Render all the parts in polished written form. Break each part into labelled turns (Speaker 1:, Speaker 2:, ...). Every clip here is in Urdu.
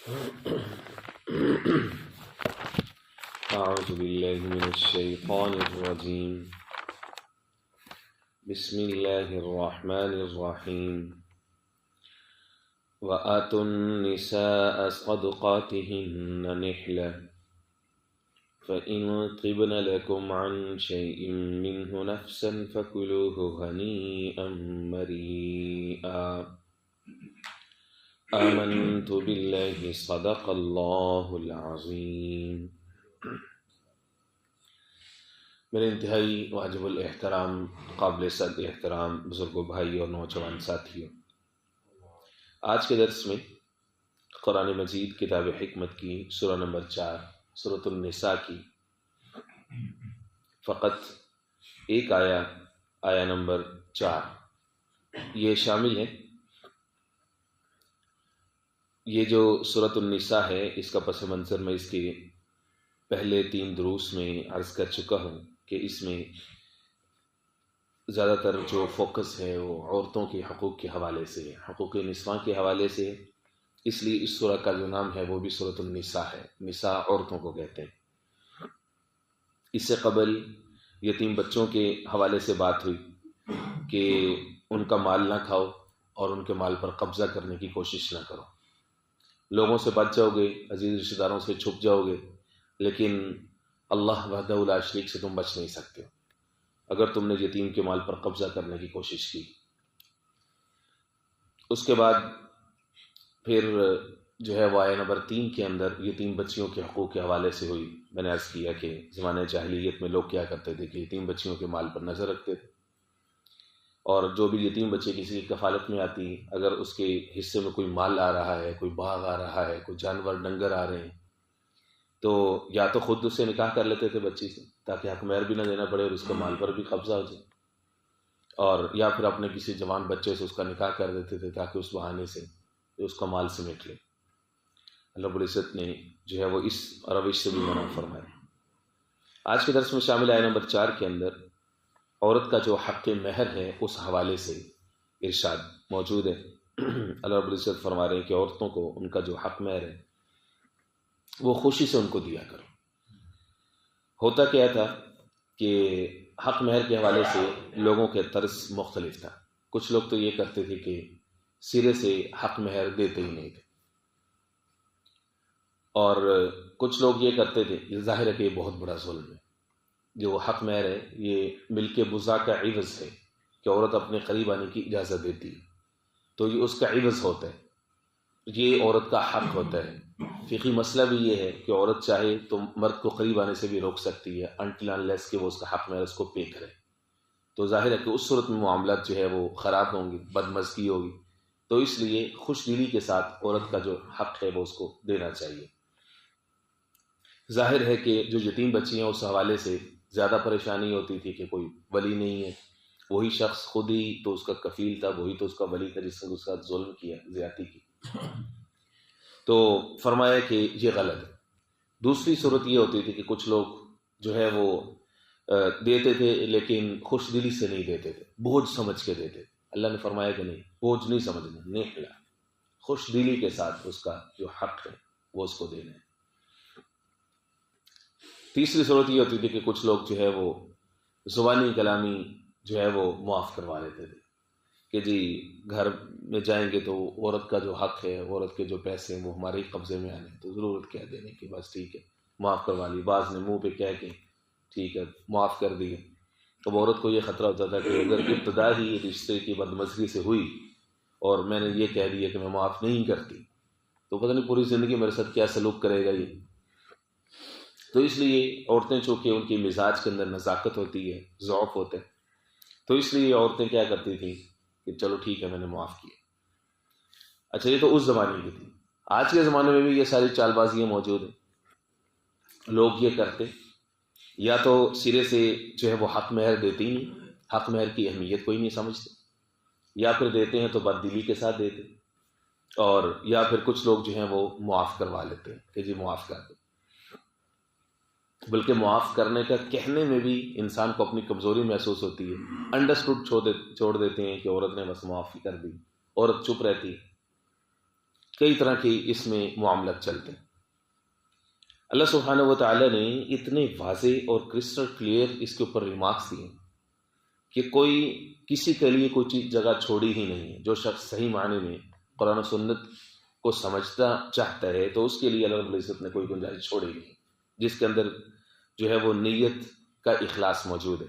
Speaker 1: أعوذ بالله من الشيطان الرجيم. بسم الله الرحمن الرحيم. وآتوا النساء صدقاتهن نحلة فإن طبن لكم عن شيء منه نفسا فكلوه هنيئا مريئا. آمنت بالله صدق الله العظيم. میرے انتہائی واجب الاحترام قابل صد احترام بزرگوں، بھائی اور نوجوان ساتھیوں، آج کے درس میں قرآن مجید کتاب حکمت کی سورہ نمبر 4 سورۃ النساء کی فقط ایک آیا نمبر 4 یہ شامل ہے۔ یہ جو سورۃ النساء ہے، اس کا پس منظر میں اس کے پہلے 3 دروس میں عرض کر چکا ہوں کہ اس میں زیادہ تر جو فوکس ہے وہ عورتوں کے حقوق کے حوالے سے ہے، حقوق نسواں کے حوالے سے ہے، اس لیے اس سورہ کا جو نام ہے وہ بھی سورۃ النساء ہے۔ نساء عورتوں کو کہتے ہیں۔ اس سے قبل یتیم بچوں کے حوالے سے بات ہوئی کہ ان کا مال نہ کھاؤ اور ان کے مال پر قبضہ کرنے کی کوشش نہ کرو۔ لوگوں سے بچ جاؤ گے، عزیز رشتہ داروں سے چھپ جاؤ گے، لیکن اللہ وحدہ لا شریک سے تم بچ نہیں سکتے اگر تم نے یتیم کے مال پر قبضہ کرنے کی کوشش کی۔ اس کے بعد پھر جو ہے وہ آیہ نمبر 3 کے اندر یتیم بچیوں کے حقوق کے حوالے سے ہوئی۔ میں نے عرض کیا کہ زمانہ جاہلیت میں لوگ کیا کرتے تھے کہ یتیم بچیوں کے مال پر نظر رکھتے تھے، اور جو بھی یتیم بچے کسی کی کفالت میں آتی، اگر اس کے حصے میں کوئی مال آ رہا ہے، کوئی باغ آ رہا ہے، کوئی جانور ڈنگر آ رہے ہیں، تو یا تو خود اس سے نکاح کر لیتے تھے بچی سے تاکہ حق مہر بھی نہ دینا پڑے اور اس کے مال پر بھی قبضہ ہو جائے، اور یا پھر اپنے کسی جوان بچے سے اس کا نکاح کر دیتے تھے تاکہ اس بہانے سے اس کا مال سمیٹ لے۔ اللہ رب العزت نے جو ہے وہ اس روش سے بھی منع فرمایا۔ آج کے درس میں شامل آیہ نمبر 4 کے اندر عورت کا جو حق مہر ہے اس حوالے سے ارشاد موجود ہے۔ اللہ رب العزت فرما رہے ہیں کہ عورتوں کو ان کا جو حق مہر ہے وہ خوشی سے ان کو دیا کرو۔ ہوتا کیا تھا کہ حق مہر کے حوالے سے لوگوں کے طرز مختلف تھا۔ کچھ لوگ تو یہ کرتے تھے کہ سرے سے حق مہر دیتے ہی نہیں تھے، اور کچھ لوگ یہ کرتے تھے، یہ ظاہر ہے کہ یہ بہت بڑا ظلم ہے۔ جو حق مہر ہے یہ ملک بزا کا عوض ہے کہ عورت اپنے قریب آنے کی اجازت دیتی ہے، تو یہ اس کا عوض ہوتا ہے، یہ عورت کا حق ہوتا ہے۔ فقہی مسئلہ بھی یہ ہے کہ عورت چاہے تو مرد کو قریب آنے سے بھی روک سکتی ہے انٹل انلیس کہ وہ اس کا حق مہر اس کو پے کرے۔ تو ظاہر ہے کہ اس صورت میں معاملات جو ہے وہ خراب ہوں گی، بدمزگی ہوگی، تو اس لیے خوش دلی کے ساتھ عورت کا جو حق ہے وہ اس کو دینا چاہیے۔ ظاہر ہے کہ جو یتیم بچی ہیں اس حوالے سے زیادہ پریشانی ہوتی تھی کہ کوئی ولی نہیں ہے، وہی شخص خود ہی تو اس کا کفیل تھا، وہی تو اس کا ولی تھا جس نے اس کا ظلم کیا، زیادتی کی، تو فرمایا کہ یہ غلط ہے۔ دوسری صورت یہ ہوتی تھی کہ کچھ لوگ جو ہے وہ دیتے تھے لیکن خوش دلی سے نہیں دیتے تھے، بوجھ سمجھ کے دیتے تھے۔ اللہ نے فرمایا کہ نہیں، بوجھ نہیں سمجھنا، نحلہ، خوش دلی کے ساتھ اس کا جو حق ہے وہ اس کو دینا ہے۔ تیسری صورت یہ ہوتی تھی کہ کچھ لوگ جو ہے وہ زبانی کلامی جو ہے وہ معاف کروا لیتے تھے کہ جی گھر میں جائیں گے تو عورت کا جو حق ہے، عورت کے جو پیسے ہیں وہ ہمارے ہی قبضے میں آنے، تو ضرورت کیا دینے کی، بس ٹھیک ہے معاف کروا لی۔ بعض نے منہ پہ کہہ کے ٹھیک ہے معاف کر دی۔ اب عورت کو یہ خطرہ ہوتا تھا کہ اگر ابتدا ہی رشتے کی بدمزگی سے ہوئی اور میں نے یہ کہہ دیا کہ میں معاف نہیں کرتی، تو پتہ نہیں پوری زندگی میرے ساتھ کیا سلوک کرے گا یہ۔ تو اس لیے عورتیں چونکہ ان کی مزاج کے اندر نزاکت ہوتی ہے، ضعف ہوتے ہیں، تو اس لیے عورتیں کیا کرتی تھیں کہ چلو ٹھیک ہے میں نے معاف کیا۔ اچھا، یہ تو اس زمانے کی تھی۔ آج کے زمانے میں بھی یہ ساری چال بازیاں موجود ہیں۔ لوگ یہ کرتے یا تو سرے سے جو ہے وہ حق مہر دیتے ہی نہیں، حق مہر کی اہمیت کوئی نہیں سمجھتے، یا پھر دیتے ہیں تو بد دلی کے ساتھ دیتے، اور یا پھر کچھ لوگ جو ہیں وہ معاف کروا لیتے ہیں کہ جی معاف کر دو۔ بلکہ معاف کرنے کا کہنے میں بھی انسان کو اپنی کمزوری محسوس ہوتی ہے، انڈرسٹوڈ چھوڑ دیتے ہیں کہ عورت نے بس معافی کر دی، عورت چپ رہتی۔ کئی طرح کے اس میں معاملات چلتے ہیں۔ اللہ سبحانہ و تعالیٰ نے اتنے واضح اور کرسٹل کلیئر اس کے اوپر ریمارکس دیے کہ کوئی کسی کے لیے کوئی چیز جگہ چھوڑی ہی نہیں ہے۔ جو شخص صحیح معنی میں قرآن و سنت کو سمجھتا چاہتا ہے تو اس کے لیے اللہ رب العزت نے کوئی گنجائش چھوڑی نہیں، جس کے اندر جو ہے وہ نیت کا اخلاص موجود ہے۔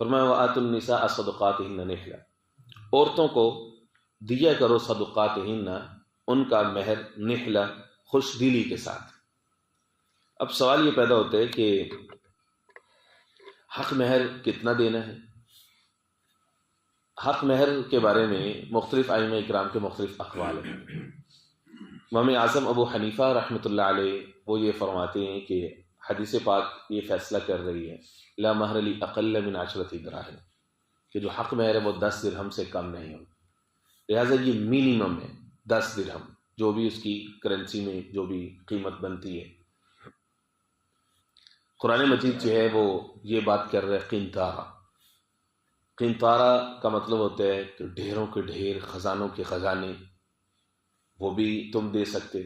Speaker 1: فرمایا وَآتُوا النِّسَاءَ صَدُقَاتِهِنَّ نِحْلَةً، عورتوں کو دیا کرو صدقاتہن، ان کا مہر، نحلہ، خوش دلی کے ساتھ۔ اب سوال یہ پیدا ہوتا ہے کہ حق مہر کتنا دینا ہے؟ حق مہر کے بارے میں مختلف ائمہ اکرام کے مختلف اقوال ہیں۔ امام اعظم ابو حنیفہ رحمۃ اللہ علیہ وہ یہ فرماتے ہیں کہ حدیث پاک یہ فیصلہ کر رہی ہے لا مہر لی اقل من 10 دراہم، کہ جو حق مہر ہے وہ 10 درہم سے کم نہیں ہو، لہٰذا یہ منیمم ہے 10 درہم، جو بھی اس کی کرنسی میں جو بھی قیمت بنتی ہے۔ قرآن مجید جو ہے وہ یہ بات کر رہا ہے قنطارہ۔ قنطارہ کا مطلب ہوتا ہے کہ ڈھیروں کے ڈھیر، خزانوں کے خزانے، وہ بھی تم دے سکتے۔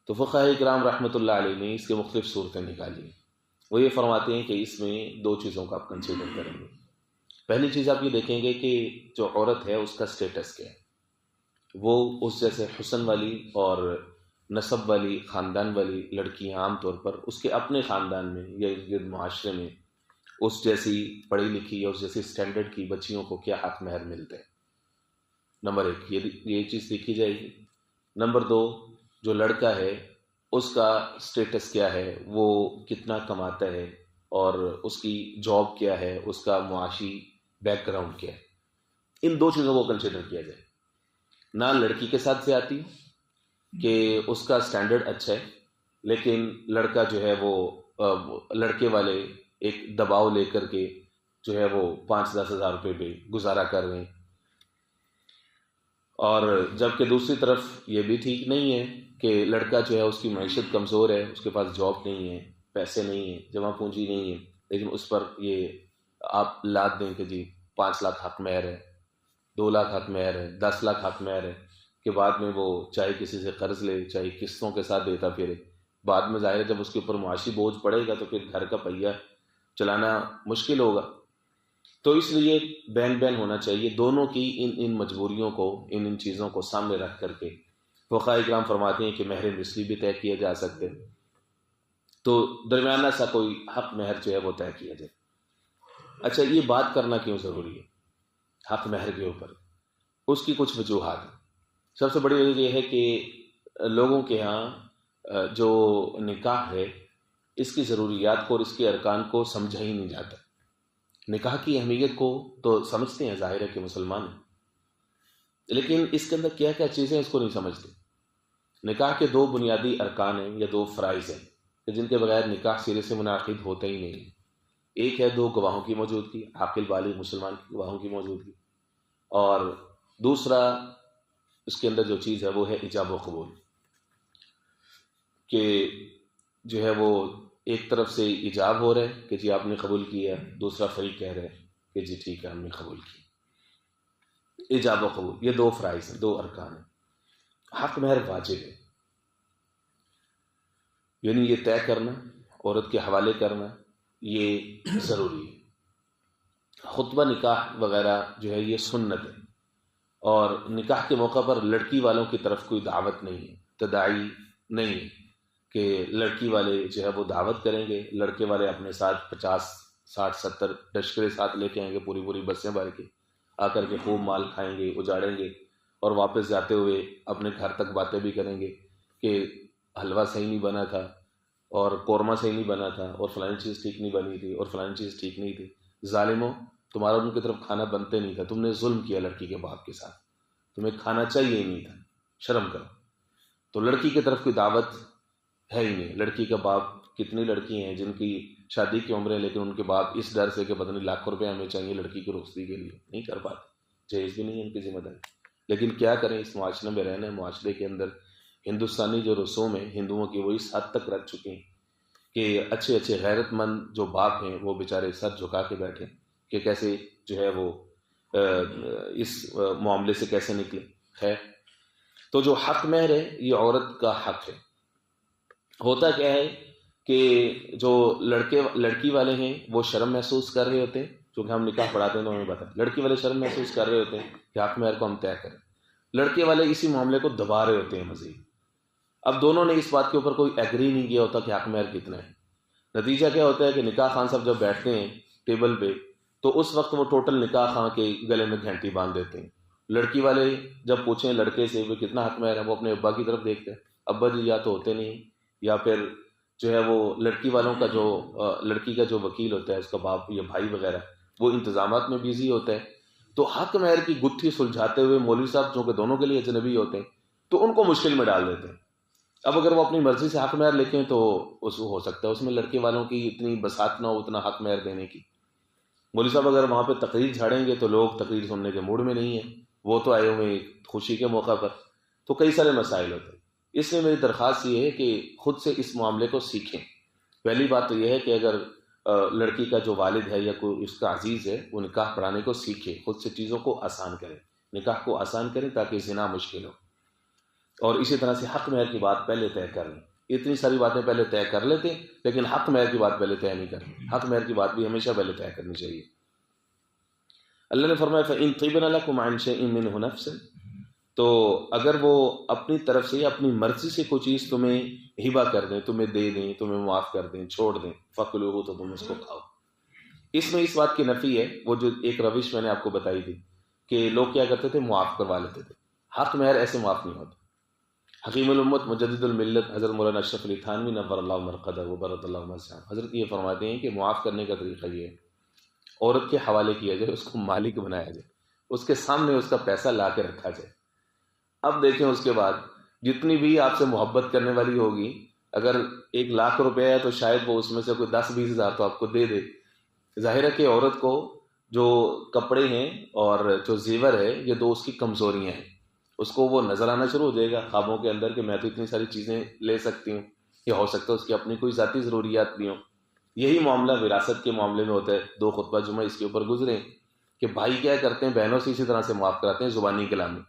Speaker 1: تو فقہاء کرام رحمۃ اللہ علیہ نے اس کے مختلف صورتیں نکالی۔ وہ یہ فرماتے ہیں کہ اس میں 2 چیزوں کا آپ کنسیڈر کریں گے۔ پہلی چیز آپ یہ دیکھیں گے کہ جو عورت ہے اس کا سٹیٹس کیا ہے۔ وہ اس جیسے حسن والی اور نسب والی، خاندان والی لڑکیاں عام طور پر اس کے اپنے خاندان میں یا ارد معاشرے میں اس جیسی پڑھی لکھی یا اس جیسی سٹینڈرڈ کی بچیوں کو کیا حق مہر ملتے ہیں۔ نمبر 1 یہ چیز دیکھی جائے گی۔ نمبر 2 جو لڑکا ہے اس کا سٹیٹس کیا ہے، وہ کتنا کماتا ہے اور اس کی جاب کیا ہے، اس کا معاشی بیک گراؤنڈ کیا ہے۔ ان 2 چیزوں کو کنسیڈر کیا جائے۔ نہ لڑکی کے ساتھ زیادتی کہ اس کا سٹینڈرڈ اچھا ہے لیکن لڑکا جو ہے وہ لڑکے والے ایک دباؤ لے کر کے جو ہے وہ 5-10 ہزار روپے پہ گزارا کر رہے ہیں، اور جبکہ دوسری طرف یہ بھی ٹھیک نہیں ہے کہ لڑکا جو ہے اس کی معیشت کمزور ہے، اس کے پاس جاب نہیں ہے، پیسے نہیں ہیں، جمع پونجی نہیں ہے، لیکن اس پر یہ آپ لاد دیں کہ جی 5 لاکھ حق مہر ہے، 2 لاکھ حق مہر ہے، 10 لاکھ حق مہر ہے، کہ بعد میں وہ چاہے کسی سے قرض لے چاہے قسطوں کے ساتھ دیتا پھرے، بعد میں ظاہر ہے جب اس کے اوپر معاشی بوجھ پڑے گا تو پھر گھر کا پہیہ چلانا مشکل ہوگا۔ تو اس لیے بین ہونا چاہیے دونوں کی ان مجبوریوں کو، ان چیزوں کو سامنے رکھ کر کے۔ فقہاء اکرام فرماتے ہیں کہ مہر مثلی بھی طے کیے جا سکتے، تو درمیانہ سا کوئی حق مہر جو ہے وہ طے کیا جائے۔ اچھا، یہ بات کرنا کیوں ضروری ہے حق مہر کے اوپر؟ اس کی کچھ وجوہات ہیں۔ سب سے بڑی وجہ یہ ہے کہ لوگوں کے ہاں جو نکاح ہے اس کی ضروریات کو اور اس کے ارکان کو سمجھا ہی نہیں جاتا۔ نکاح کی اہمیت کو تو سمجھتے ہیں، ظاہر ہے کہ مسلمان ہیں، لیکن اس کے اندر کیا کیا چیزیں اس کو نہیں سمجھتے۔ نکاح کے 2 بنیادی ارکان ہیں یا 2 فرائض ہیں کہ جن کے بغیر نکاح سرے سے منعقد ہوتا ہی نہیں۔ ایک ہے 2 گواہوں کی موجودگی، عاقل بالغ مسلمان کی گواہوں کی موجودگی، اور دوسرا اس کے اندر جو چیز ہے وہ ہے ایجاب و قبول، کہ جو ہے وہ ایک طرف سے ایجاب ہو رہا ہے کہ جی آپ نے قبول کیا، دوسرا فریق کہہ رہا ہے کہ جی ٹھیک ہے ہم نے قبول کی۔ ایجاب و قبول یہ 2 فرائض ہیں، 2 ارکان ہیں۔ حق مہر واجب ہے، یعنی یہ طے کرنا، عورت کے حوالے کرنا یہ ضروری ہے۔ خطبہ نکاح وغیرہ جو ہے یہ سنت ہے، اور نکاح کے موقع پر لڑکی والوں کی طرف کوئی دعوت نہیں ہے، تداعی نہیں ہے کہ لڑکی والے جو ہے وہ دعوت کریں گے، لڑکے والے اپنے ساتھ 50 60 70 لشکرے ساتھ لے کے آئیں گے، پوری بسیں بھر کے آ کر کے خوب مال کھائیں گے، اجاڑیں گے، اور واپس جاتے ہوئے اپنے گھر تک باتیں بھی کریں گے کہ حلوہ صحیح نہیں بنا تھا اور قورمہ صحیح نہیں بنا تھا اور فلانی چیز ٹھیک نہیں بنی تھی اور فلانی چیز ٹھیک نہیں تھی۔ ظالموں، تمہارا ان کی طرف کھانا بنتے نہیں تھا، تم نے ظلم کیا لڑکی کے باپ کے ساتھ، تمہیں کھانا چاہیے ہی نہیں تھا، شرم کرو۔ تو لڑکی کی طرف کوئی دعوت ہے ہی نہیں۔ لڑکی کا باپ، کتنی لڑکی ہیں جن کی شادی کی عمر ہے لیکن ان کے باپ اس ڈر سے کہ پتہ نہیں لاکھوں روپے ہمیں چاہیے لڑکی کی رخصتی کے لیے، نہیں کر پاتے، جہیز بھی نہیں ہے ان کی ذمہ داری۔ لیکن کیا کریں، اس معاشرے میں رہنا ہے، معاشرے کے اندر ہندوستانی جو رسوم ہیں ہندوؤں کی وہ اس حد تک رکھ چکے ہیں کہ اچھے غیرت مند جو باپ ہیں وہ بیچارے سر جھکا کے بیٹھے کہ کیسے جو ہے وہ اس معاملے سے کیسے نکلے۔ خیر، تو جو حق مہر ہے یہ عورت کا حق ہے. ہوتا کیا ہے کہ جو لڑکی والے ہیں وہ شرم محسوس کر رہے ہوتے ہیں، چونکہ ہم نکاح پڑھاتے ہیں تو ہمیں پتہ ہے لڑکی والے شرم محسوس کر رہے ہوتے ہیں کہ حق مہر کو ہم طے کریں. لڑکے والے اسی معاملے کو دبا رہے ہوتے ہیں مزید. اب دونوں نے اس بات کے اوپر کوئی ایگری نہیں کیا ہوتا کہ حق مہر کتنا ہے. نتیجہ کیا ہوتا ہے کہ نکاح خان صاحب جب بیٹھتے ہیں ٹیبل پہ تو اس وقت وہ ٹوٹل نکاح خان کے گلے میں گھنٹی باندھ دیتے ہیں. لڑکی والے جب پوچھیں لڑکے سے وہ کتنا حق مہر ہے، وہ اپنے ابا کی طرف دیکھتے ہیں، ابا جی یا تو ہوتے نہیں، یا پھر جو ہے وہ لڑکی والوں کا جو لڑکی کا جو وکیل ہوتا ہے اس کا باپ یا بھائی وغیرہ وہ انتظامات میں بیزی ہوتا ہے. تو حق مہر کی گتھی سلجھاتے ہوئے مولوی صاحب چونکہ دونوں کے لیے اجنبی ہوتے ہیں تو ان کو مشکل میں ڈال دیتے ہیں. اب اگر وہ اپنی مرضی سے حق مہر لکھیں تو اس ہو سکتا ہے اس میں لڑکے والوں کی اتنی بساط نہ ہو اتنا حق مہر دینے کی. مولوی صاحب اگر وہاں پہ تقریر جھاڑیں گے تو لوگ تقریر سننے کے موڈ میں نہیں ہیں، وہ تو آئے ہوئے خوشی کے موقع پر. تو کئی سارے مسائل ہوتے ہیں. اس لیے میری درخواست یہ ہے کہ خود سے اس معاملے کو سیکھیں. پہلی بات تو یہ ہے کہ اگر لڑکی کا جو والد ہے یا کوئی اس کا عزیز ہے وہ نکاح پڑھانے کو سیکھے، خود سے چیزوں کو آسان کریں، نکاح کو آسان کریں تاکہ زنا مشکل ہو. اور اسی طرح سے حق مہر کی بات پہلے طے کر لیں. اتنی ساری باتیں پہلے طے کر لیتے لیکن حق مہر کی بات پہلے طے نہیں کریں. حق مہر کی بات بھی ہمیشہ پہلے طے کرنی چاہیے. اللہ نے فرمایا فَإِن طِبْنَ لَكُمْ عَنْ شَيْءٍ مِّنْهُ نَفْسًا، تو اگر وہ اپنی طرف سے اپنی مرضی سے کوئی چیز تمہیں ہبہ کر دیں، تمہیں دے دیں، تمہیں معاف کر دیں، چھوڑ دیں، فَكُلُوهُ، تو تم اس کو کھاؤ. اس میں اس بات کی نفی ہے، وہ جو ایک روش میں نے آپ کو بتائی تھی کہ لوگ کیا کرتے تھے معاف کروا لیتے تھے. حق مہر ایسے معاف نہیں ہوتا. حکیم الامت مجدد الملت حضرت مولانا اشرف علی تھانوی نور اللہ مرقدہ وبرۃ اللہ مسیح حضرت یہ فرماتے ہیں کہ معاف کرنے کا طریقہ یہ ہے عورت کے حوالے کیا جائے، اس کو مالک بنایا جائے، اس کے سامنے اس کا پیسہ لا کے رکھا جائے. اب دیکھیں اس کے بعد جتنی بھی آپ سے محبت کرنے والی ہوگی، اگر 1,00,000 روپے ہے تو شاید وہ اس میں سے کوئی 10-20 ہزار تو آپ کو دے دے. ظاہر ہے کہ عورت کو جو کپڑے ہیں اور جو زیور ہے یہ دو اس کی کمزوریاں ہیں. اس کو وہ نظر آنا شروع ہو جائے گا خوابوں کے اندر کہ میں تو اتنی ساری چیزیں لے سکتی ہوں، یا ہو سکتا ہے اس کی اپنی کوئی ذاتی ضروریات بھی ہوں. یہی معاملہ وراثت کے معاملے میں ہوتا ہے. 2 خطبہ جمعہ اس کے اوپر گزرے کہ بھائی کیا کرتے ہیں بہنوں سے اسی طرح سے معاف کراتے ہیں زبانی کلامی.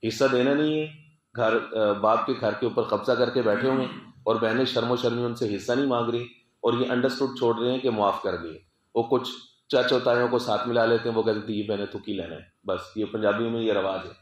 Speaker 1: حصہ دینا نہیں ہے، گھر باپ کے گھر کے اوپر قبضہ کر کے بیٹھے ہوئے ہیں اور بہنیں شرم و شرمی ان سے حصہ نہیں مانگ رہی اور یہ انڈرسٹوڈ چھوڑ رہے ہیں کہ معاف کر دیے. وہ کچھ چچا تایوں کو ساتھ ملا لیتے ہیں، وہ کہتے ہیں یہ بہنیں تو کی لینا ہے، بس یہ پنجابیوں میں یہ رواج ہے،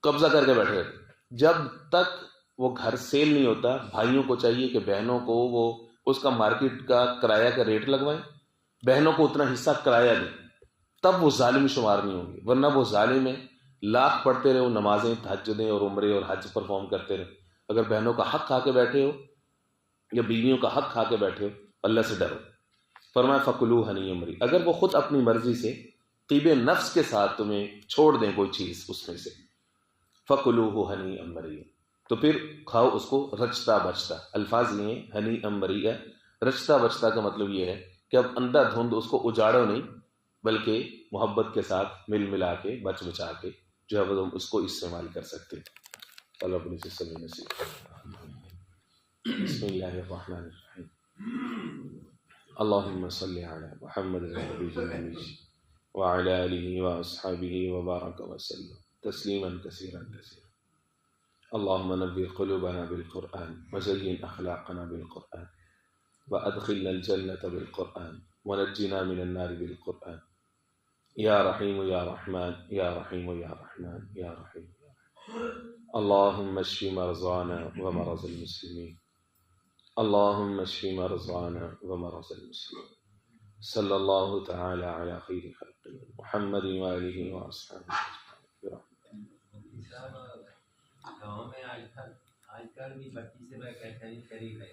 Speaker 1: قبضہ کر کے بیٹھے رہتے. جب تک وہ گھر سیل نہیں ہوتا بھائیوں کو چاہیے کہ بہنوں کو وہ اس کا مارکیٹ کا کرایہ کا ریٹ لگوائیں، بہنوں کو اتنا حصہ کرایہ دیں، تب وہ ظالم شمار نہیں ہوں گے. ورنہ وہ ظالم ہے، لاکھ پڑھتے رہے، نمازیں تہجدیں اور عمرے اور حج پرفارم کرتے رہے، اگر بہنوں کا حق کھا کے بیٹھے ہو یا بیویوں کا حق کھا کے بیٹھے ہو اللہ سے ڈرو. فرمایا فَكُلُوهُ هَنِيًّا مَرِيًّا، اگر وہ خود اپنی مرضی سے طیب نفس کے ساتھ تمہیں چھوڑ دیں کوئی چیز اس میں سے، فَكُلُوهُ هَنِيًّا مَرِيًّا، تو پھر کھاؤ اس کو رچتا بچتا. الفاظ یہ ہیں ہنیئا مریئا، رچتا بچتا کا مطلب یہ ہے کہ اب اندھا دھند اس کو اجاڑو نہیں بلکہ محبت کے ساتھ مل ملا کے بچ بچا کے جو ہے وہ اس کو استعمال کر سکتے ہیں. اللہ اپنے سے سبھی نصیب. بسم اللہ الرحمن الرحیم. اللہم صلی علی محمد النبی الامی وعلی آلہ واصحابہ وبارک وسلم تسلیما کثیرا کثیرا. اللہم نور قلوبنا بالقرآن وزین اخلاقنا بالقرآن وادخلنا الجنة بالقرآن ونجنا من النار بالقرآن. یا رحیم یا رحمن یا رحیم یا رحمن یا رحیم. اللہم اشف مرضانا ومرض المسلمین. اللہم اشف مرضانا ومرض المسلمین. صلی اللہ تعالی علی خیر خلق محمد وآلہ واصحابہ.
Speaker 2: گاؤں میں آج کل بھی بچی سے میں کہتا نہیں کری گئے